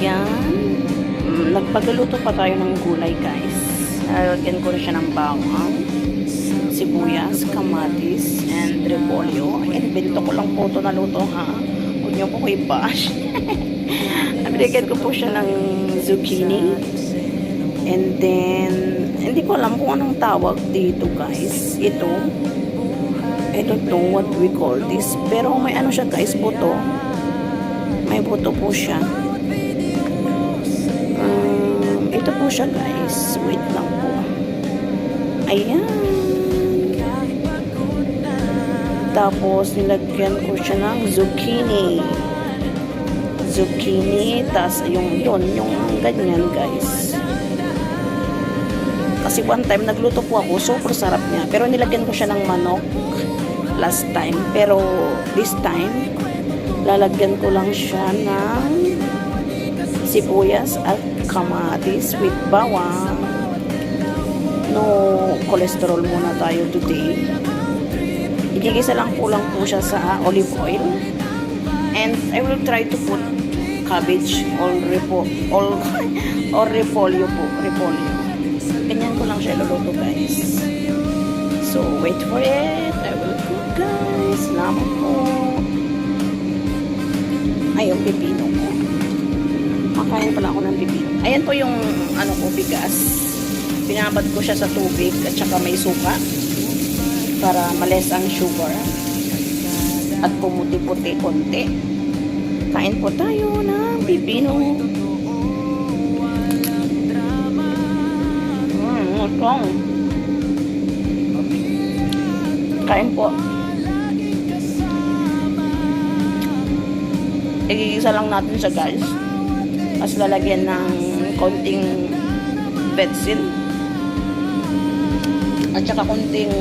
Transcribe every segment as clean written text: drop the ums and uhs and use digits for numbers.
Ayan. Nagpagluluto pa tayo ng gulay, guys. Lalagyan ko na siya ng bawang, sibuyas, kamatis, and repolyo. Binto ko lang po ito na luto, ha? Huwag niyo po ko i-bash. Nilagyan ko po siya ng zucchini. And then, hindi ko alam kung anong tawag dito, guys. I don't know what we call this. Pero may ano siya, guys, buto. May buto po siya. Ito po siya, guys. Wait lang po. Ayan. Tapos, nilagyan ko siya ng zucchini. Tas yung ganyan, guys. Kasi one time, nagluto po ako. Super sarap niya. Pero nilagyan ko siya ng manok last time. Pero this time, lalagyan ko lang siya ng sibuyas at kamatis with bawang. No cholesterol muna tayo today. Igigisa lang po siya sa olive oil. And I will try to put cabbage or repolyo po. Ganyan ko lang siya luluto, guys. So, wait for it. I will cook, guys. Salamat po. Ay, yung pipino ko. Makain pala ako ng pipino. Ayan po yung bigas. Pinabad ko siya sa tubig at saka may suka para males ang sugar at pumuti-puti konti. Kain po tayo ng pipino. Utong. Kain po. Igigisa lang natin siya, guys. Tapos lalagyan ng konting betsin at saka konting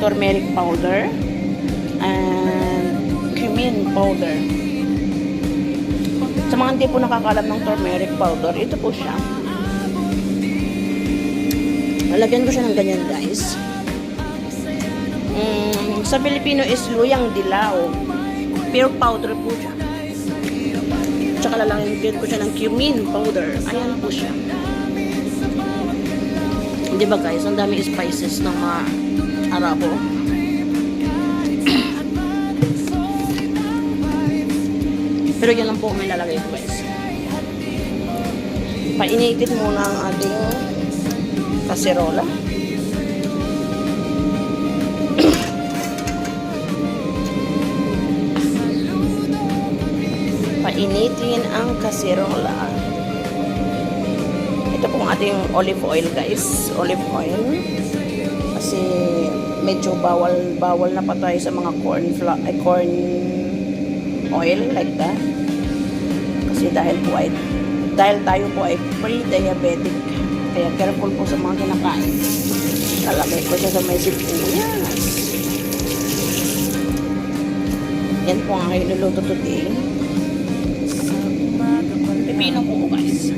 turmeric powder and cumin powder. Sa mga hindi po nakakalam ng turmeric powder, ito po siya. Lalagyan ko siya ng ganyan, guys. Sa Pilipino is luyang dilaw. Pero powder po siya. Tsaka lalagyan ko siya ng cumin powder. Ayan po siya. Diba, guys? Ang dami spices ng mga Arabo. Pero yan lang po may lalagay ko, guys. Painitin muna ang ating kaserola. Painitin ang kaserola. Ito pong ating olive oil, guys. Olive oil. Kasi medyo bawal na pa tayo sa mga corn oil like that. Kasi dahil tayo po ay pre-diabetic. Kaya careful po sa mga kinakain. Lalagay ko siya sa may sibuyas. Yan po ang niluluto today. Pipino po, guys.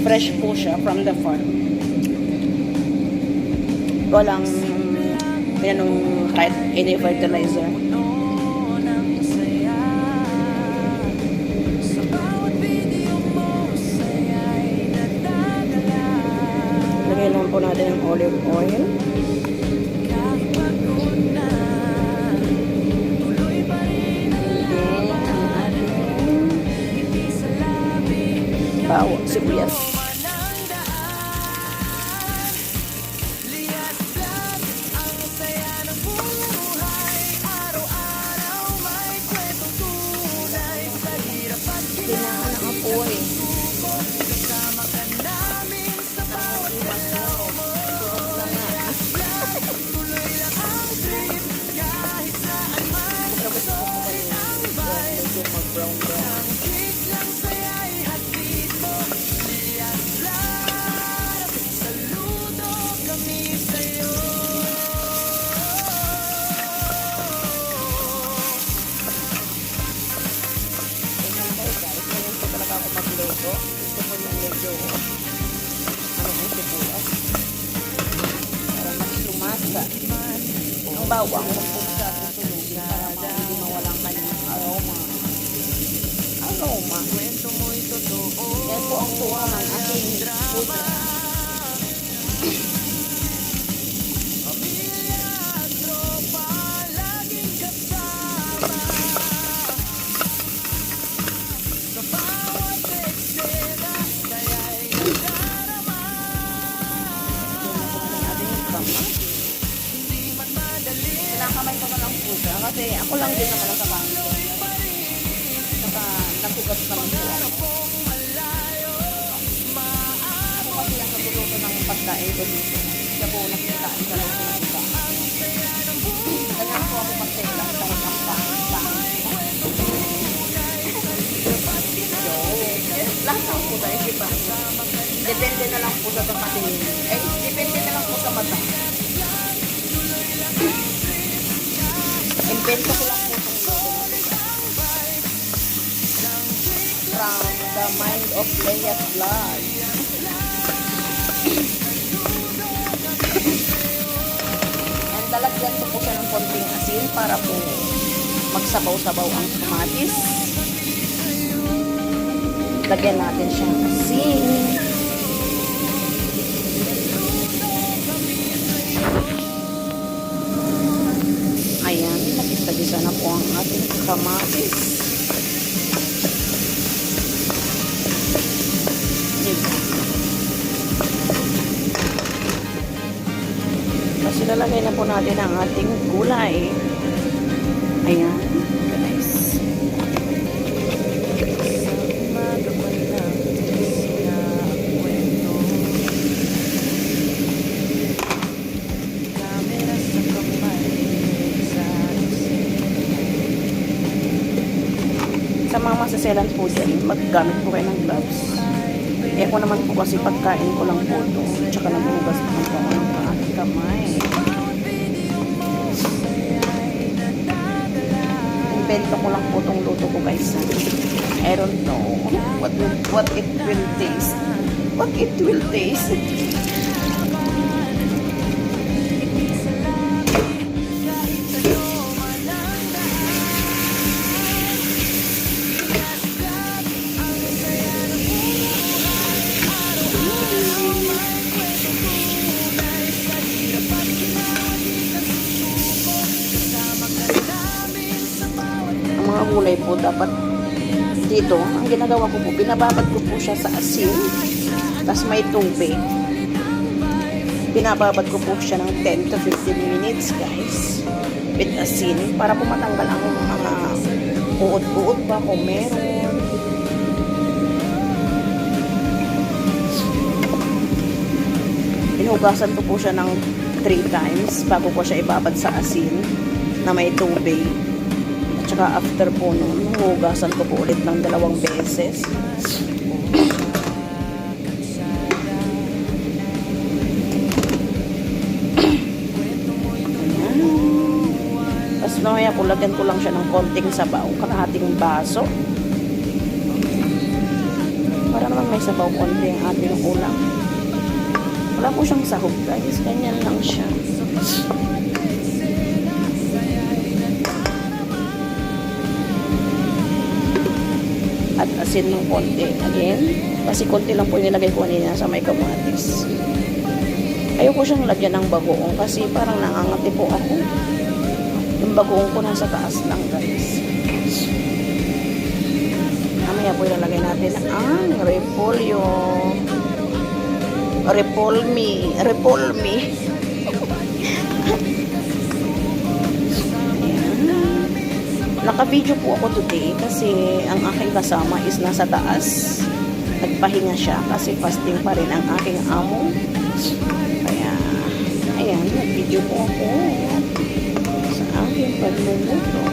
Fresh po siya from the farm. Walang kahit any fertilizer. Lagay lang po natin ang olive oil. Bawang, sibuyas. Kailangan ng apoy. bawang, huwag po masyadong sulugin para hindi mawalang kanyang aroma. Aroma. Yan po ang tuwa ng ating food. Kinakamay ko na lang po siya kasi ako lang din naman ang kakamay ko. Saka nagugat naman po ako. Ako kasi ang nagluluto ng pagkain ko dito. Siya po nakitaan sa luto ng iba. Ganyan po ako magtela kahit ang pangit. Lahat lang po tayo, diba? Depende na lang po sa patingin. Depende na lang po sa mata. Invento ko lang po itong logo from the mind of Leia Vlog. And dalagyan ko po siya ng konting asin para po magsabaw-sabaw ang kamatis. Lagyan natin siyang asin. Ayan, nakita-gisa na po ang ating kamatis. Diba? Tapos ilalagay na po natin ang ating gulay. Ayan, guys. Sa mga masaselan po dyan, maggamit po kayo ng gloves. Eh ako naman po kasi pagkain ko lang po ito. Tsaka nabuhugas po ako ng aking kamay. Invento ko lang po itong luto ko guys. I don't know what it will taste. What it will taste. Mga gulay po dapat dito, ang ginagawa ko po, binababad ko po siya sa asin, tapos may tubig. Binababad ko po siya ng 10 to 15 minutes guys with asin para po matanggal ang mga uod-uod ba kung meron. Hinugasan ko po siya ng 3 times bago ko siya ibabad sa asin na may tubig. Tsaka after po nun, hugasan ko po ulit ng 2 beses. Ayan. Tapos mamaya po, lagyan ko lang siya ng konting sabaw, kalahating baso. Para naman may sabaw konti ang ating ulam. Wala po siyang sahog guys, ganyan lang siya. At asin ng konti. Again, kasi konti lang po nilagay ko kanina sa may kamatis. Ayoko siyang lagyan ng bagoong kasi parang nangangati po ako. Yung bagoong ko nasa taas lang guys. Mamaya po ilalagay natin ang repolyo. Repolmi. Naka-video po ako today kasi ang aking kasama is nasa taas. Nagpahinga siya kasi fasting pa rin ang aking amo. Kaya, ayan, nag-video po ako sa aking pagluluto.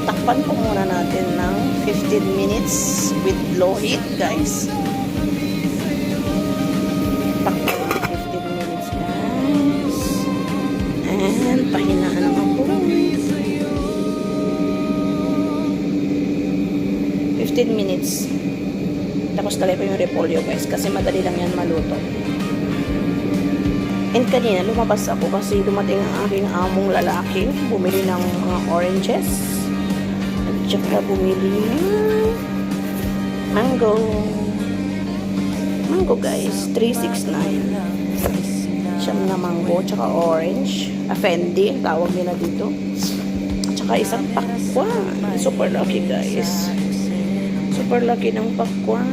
Takpan po muna natin ng 15 minutes with low heat, guys. Takpan ng 15 minutes, guys. And pahinaan naman po. 15 minutes. Tapos talay ko yung repolyo guys kasi madali lang yan maluto. And kanina lumabas ako kasi dumating ang aking among lalaki. Bumili ng mga oranges. At saka bumili ng mango. Mango guys, 369. Siyam na mango, tsaka orange. Fendi, ang tawag nila dito. At saka isang pakwan. Super lucky guys. Super lucky ng pakwan.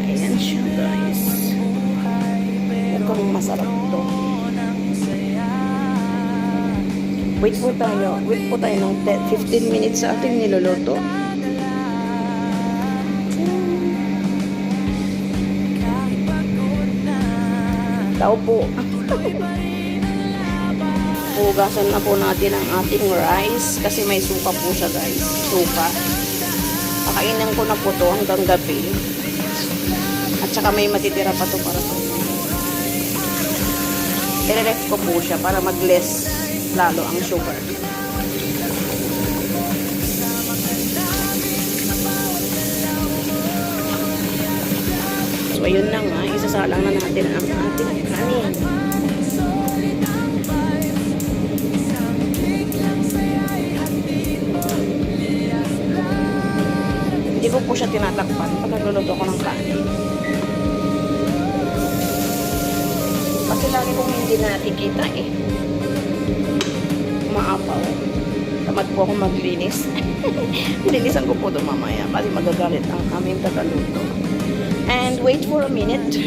Ayan siya guys. Mukhang masarap to. Wait po tayo ng 15 minutes sa ating niluluto. Tao po. Hugasan na po natin ang ating rice kasi may suka po siya guys. Suka. Pakainan ko na po to hanggang gabi. At saka may matitira pa to para to. I-ref ko po siya para mag-less lalo ang sugar. So, ayun na nga. Isasalang na natin ang ating kanin. Hindi ko po siya tinatakpan pag nagluluto ko ng kanin. Kasi lagi kong hindi nakikita eh. Maapaw. Tamad po akong maglinis. Linisan ko po ito mamaya kasi magagalit ang aming tagaluto. And wait for a minute.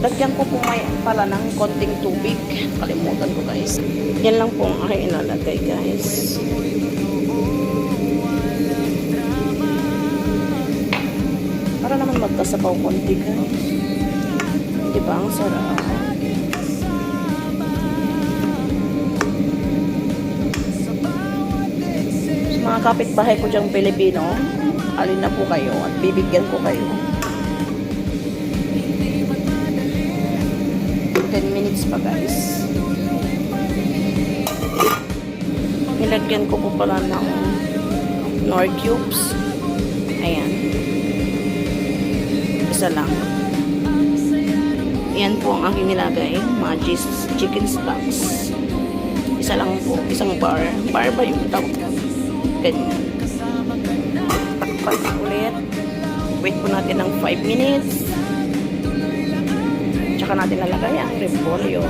Lagyan ko po pala ng konting tubig. Kalimutan ko guys. Yan lang po ang aking ilalagay guys. Para naman magkasabaw konti guys. Diba ang sarap? Mga kapitbahay ko diyang Pilipino, alin na po kayo at bibigyan ko kayo. 10 minutes pa guys. Nilagyan ko po pala ng Knorr cubes. Ayan. Isa lang. Ayan po ang aking nilagay. Magis chicken stocks. Isa lang po. Isang bar. Bar ba yung tawag? Ganyan. Takpan ulit. Wait po natin ng 5 minutes. Tsaka natin lalagay ang repolyo.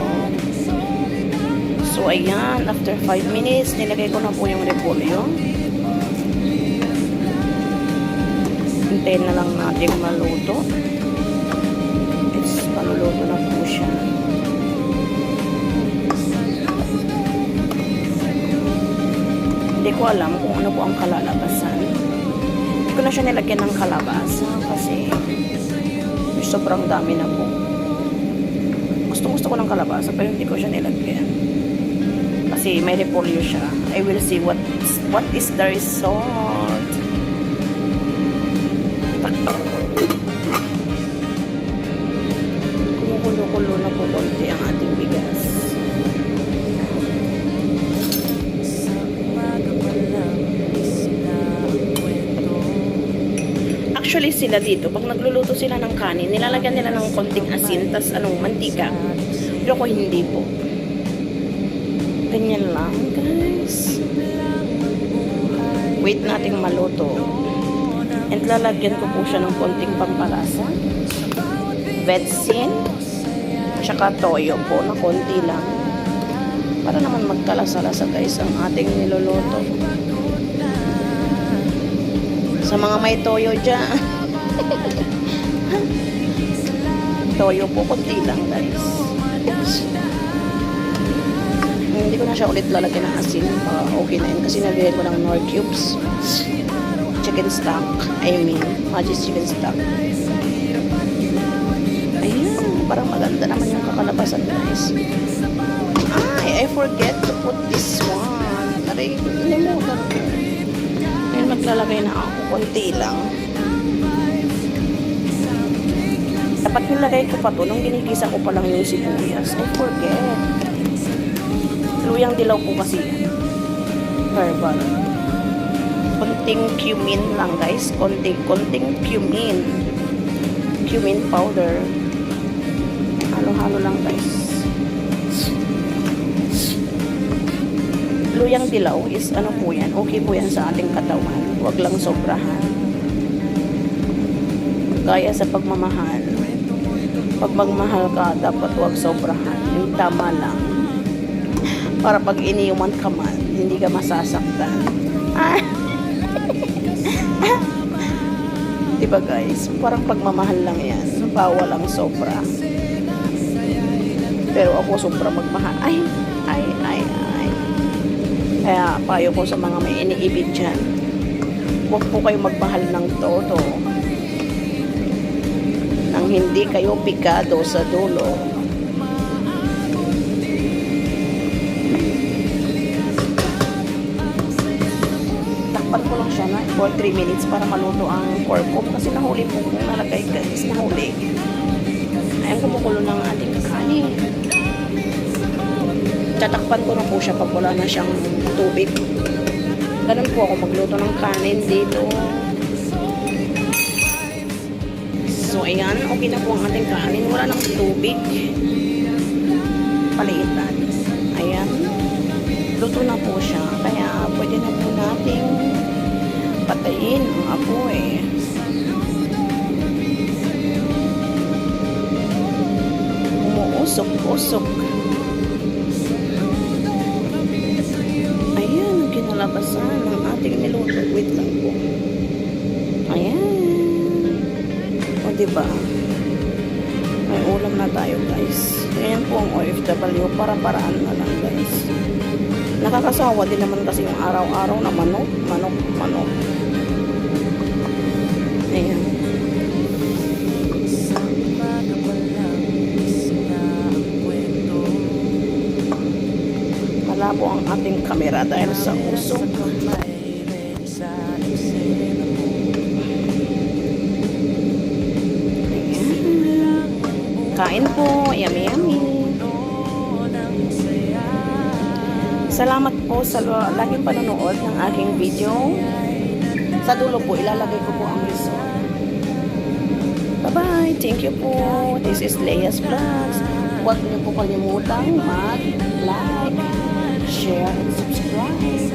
So, ayan. After 5 minutes, nilagay ko na po yung repolyo. Hintayin na lang natin maluto. Maluluto na po siya. Hindi ko alam kung ano po ang kalalabasan. Hindi ko na siya nilagyan ng kalabasa kasi sobrang dami na po. Gusto ko ng kalabasa pero hindi ko siya nilagyan. Kasi may repolyo siya. I will see what is the result. Kumukulo na po konti ang ating bigas. Actually sila dito, pag nagluluto sila ng kanin, nilalagyan nila ng konting asin, tas mantika. Pero ako hindi po. Ganyan lang, guys. Wait nating maluto. And lalagyan ko po siya ng konting pampalasa. Vetsin. Tsaka toyo po na konti lang. Para naman magkalasa-lasa guys ang ating niluluto. Sa mga may toyo dyan. Toyo po konti lang guys. Hindi ko na siya ulit lalagyan ng asin. Okay na yun kasi nabili ko ng Knorr cubes. Chicken stock. Magis chicken stock. Parang maganda naman yung kakalabasan guys. I forget to put this one. Aray, nalimutan ko. Ngayon maglalagay na ako. Konti lang. Dapat nilagay ko pa to nung ginigisa ko pa lang yung sibuyas. I forget. Luyang dilaw po kasi. Herbal. Konting cumin lang guys. Konting cumin. Cumin powder. Halo-halo lang guys. luyang dilaw is ano po yan, okay po yan sa ating katawan. Huwag lang sobrahan. Gaya sa pagmamahal. Pag magmahal ka, dapat huwag sobrahan. Yung tama lang. Para pag iniuman ka man, hindi ka masasaktan. Diba guys? Parang pagmamahal lang yan. Bawal ang sobra. Pero ako sobra magmahal. Ay. Kaya payo ko sa mga may iniibig dyan. Huwag po kayo magmahal ng todo. Nang hindi kayo pikado sa dulo. Takpan ko lang siya na for 3 minutes para maluto ang pork ko. Kasi nahuli po kung nalagay guys. Nahuli. Ayan, kumukulo ng ating kakanin. Tatakpan ko na po siya pag wala na siyang tubig. Ganun po ako magluto ng kanin dito. So, ayan. Okay na po ang ating kanin. Wala nang tubig. Paliitan. Ayan. Luto na po siya. Kaya, pwede na po nating patayin ang apoy. Umuusok-usok. Kinalabasan ng ating niluto. Wait lang po. Ayan. O diba? May ulam na tayo guys. Ayan po ang OFW. Para-paraan na lang guys. Nakakasawa din naman kasi yung araw-araw na manok. Ayan. Malabo ang ating kamera dahil sa usok. Kain po, yummy. Salamat po sa laging panonood ng aking video. Sa dulo po, ilalagay ko po ang result. Bye-bye. Thank you po. This is Leia's Vlogs. Huwag niyo po kalimutang mag-like, share, and subscribe.